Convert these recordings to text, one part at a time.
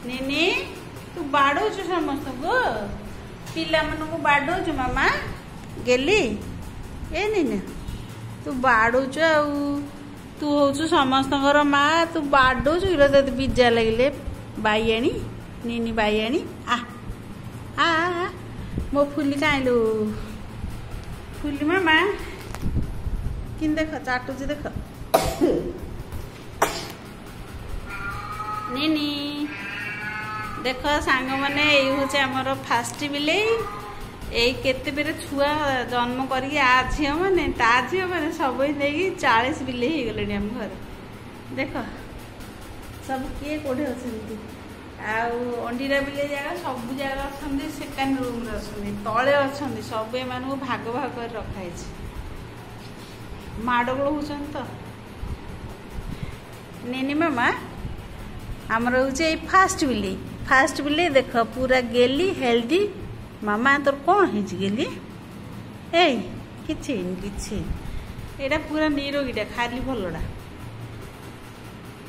निनी तू बाड़ौच समस्त को पिला मन को बाड़ौच मामा गेली ए निनी तू बाड़ौच तू हूँ समस्त माँ तू बाड़ौच ते बिजा लगे बाईआणी निनी बाईआणी आ आ मो फुली काइलु फुली मामा कि देख चाटुची देख निनी देख सांग मैंने ये आमर फास्ट बिले केते बेरे छुआ जन्म करके आ झी मैंने ता झी मैंने सब नहीं 40 बिले हो गले आम घर देख सब किए कौटे अच्छे अंडीरा बिले जगह सब जगह अच्छा सेकेंड रूम तले अच्छा सब एम भाग भाग कर रखाई माड़गोल होचन तो नेनी मामा आमर हूँ फास्ट बिले देख पूरा गेली हेल्दी मामा तोर कौन है गेली ए किछि एटा पूरा निरोगीटा खाली भलटा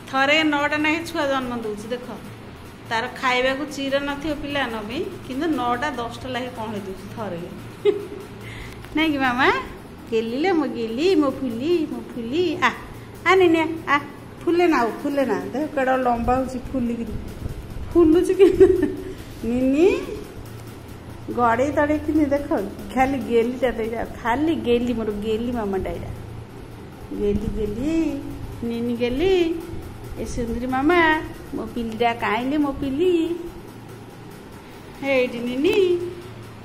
थरे 9टा ना छुआ जन्म दूसरी देख तार खाइबा को चीर नथियो पिला नबी किंतु 9टा 10टा लागे कौन दूसरी थरे नहीं कि मामा गेली मो गेली मो फुली आ नहीं आ फुले ना देख कड़ा लंबा हो फुलिकी फुलुच कि निनी गड़े तड़े कि देख खाली गेली खाली गेली मोर गेली मामा डाइरा गेली निनी गेली ए सुंदरी मामा मो पिलीटा काइले मो पिली हे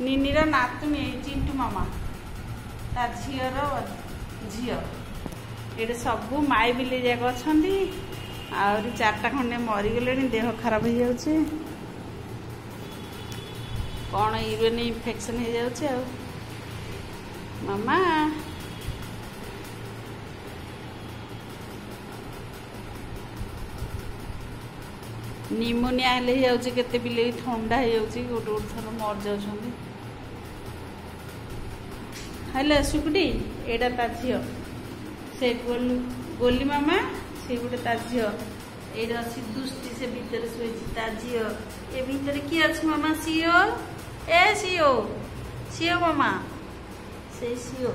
निनी रो नातुनी चिंटू मामा ता झीर झी ये सब माई बिले जाक अच्छा आहरी 4टा खंडे मरीगले देह खराब हो जाऊे कौन यूरिन इन्फेक्शन हो जाऊे मामा निमोनिया हेले जाऊे केते बिले ठंडा हो जाऊे गोटे गोटे थर मर जाऊँ हेलो सुकुटी एटा ता झील से गोली मामा से गोटे ता झील ये अच्छी दुष्टि से भीतर शोई ता झील ये भीतर किए अच्छे मामा सीओ ए सीओ मामा से सीओ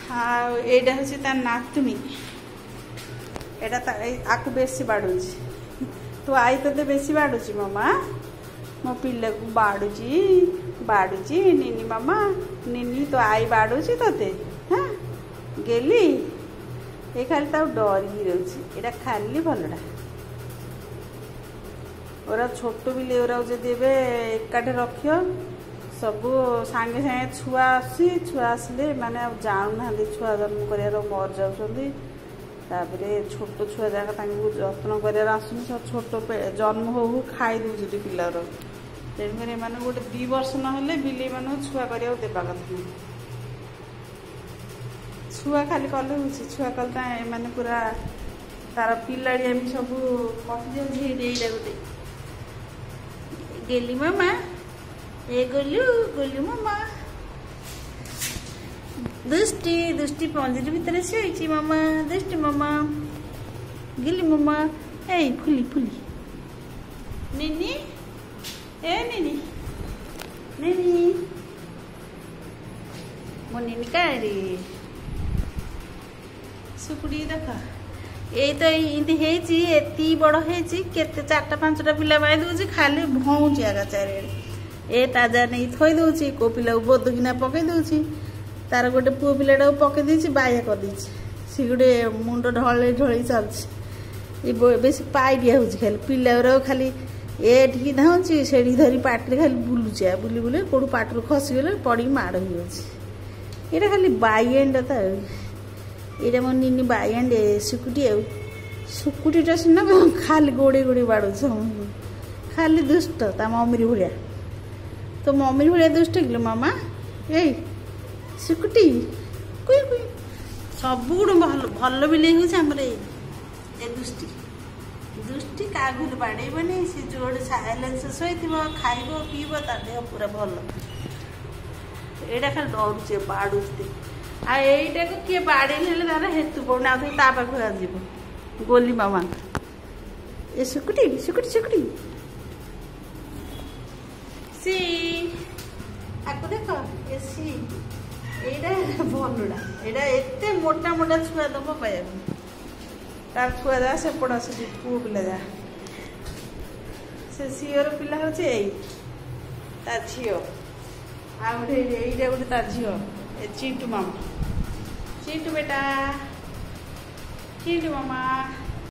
हाँ यहाँ हूँ तार नातुनी एटा आकु बेसी बाड़ुची तू आई ते बेसी बाड़ुची मामा मो पिला को बाड़ुची निनी मामा निनी तो आई बाड़ुची ते हाँ गेली ये खाली डरी रही एटा खाली भलटा ओरा छोट बिले ओरा जदि एकाठे रख सब सांगे सांगे छुआ आसले माने जानू ना छुआ जन्म कर मर जापर छोट छुआ जाक जत्न कर आसुनी छोट जन्म हो खाई दूसरी पिलार तेणुक एम गोटे 2 वर्ष ना बिले मान छुआ करने देवा कथा छुआ खाली कले हो छुआ कले मैंने पूरा तार पिलाड़िया भी सब कटि जाऊँगा गोटे गेली मामा ए गोलू मामा दुष्टि पंजरी भितर शोची मामा दुष्टि मामा गेली मामा ए फुली निनी ए निनी मो निनी का रे सुकुड़ी देख ये तो इमती एति बड़ होती 4टा 5टा पिला पाई दूसरी खाली भौची आगा चारिड़े ए ताजा नहीं थई दूसरी को पिला बोदकिना पकई दूसरी तार गोटे पुओ पिलाटा पकई देछि बाया कर देछि सी गोटे मुंड ढले ढली चलछि बेस पाई दिया हो खाली पिला खाली एठी धाउछि सेठी धरी पाटरे खाली बुलुछि बुली कोडू पाटरू खसीगले पड़ी माड़ हो जाछि एटा खाली बाईएंडा ये मो निनी बाईएंडे सुकुटीटा सीना खाली गोड़े बाड़ू खाली दुष्ट ता मम्मी भाया तो मम्मी भाया दुष्ट किलो मामा ए सुकुटी कुई सब गुण भल बिले होमर ए दुष्टि क्या घर बाड़ेबनी सी जोड़े साइलेंस शोथ खाइब पीब ता देह पूरा भल यहाँ खाली डरुचे बाड़ुचे आईटा को किए बाड़े तार हेतु पड़ना ता पाख आसब गोली मामा ଏ ଶୁକୁଟି ଶୁକୁଟି ଶୁକୁଟି ସି ଆକୁ ଦେଖ ଏ ସି ଏଇଟା ଭଲୁଡ଼ା ଏଇଟା ଏତେ ମୋଟା ମୋଟା ଛୁଆ ଦବ ପାଇବାକୁ ତାର ଛୁଆ ଯା ସେପଟ ସେଠି ପୁଅ ପିଲା ଯା ସେ ଝିଅର ପିଲା ହଉଛି ଏଇ ତା ଝିଅ ଆଉ ଗୋଟେ ଏଇଟା ଗୋଟେ ତା ଝିଅ ଏ ଚିଣ୍ଟୁ ମାମା ଚିଣ୍ଟୁ ବେଟା ଚିଣ୍ଟୁ ମାମା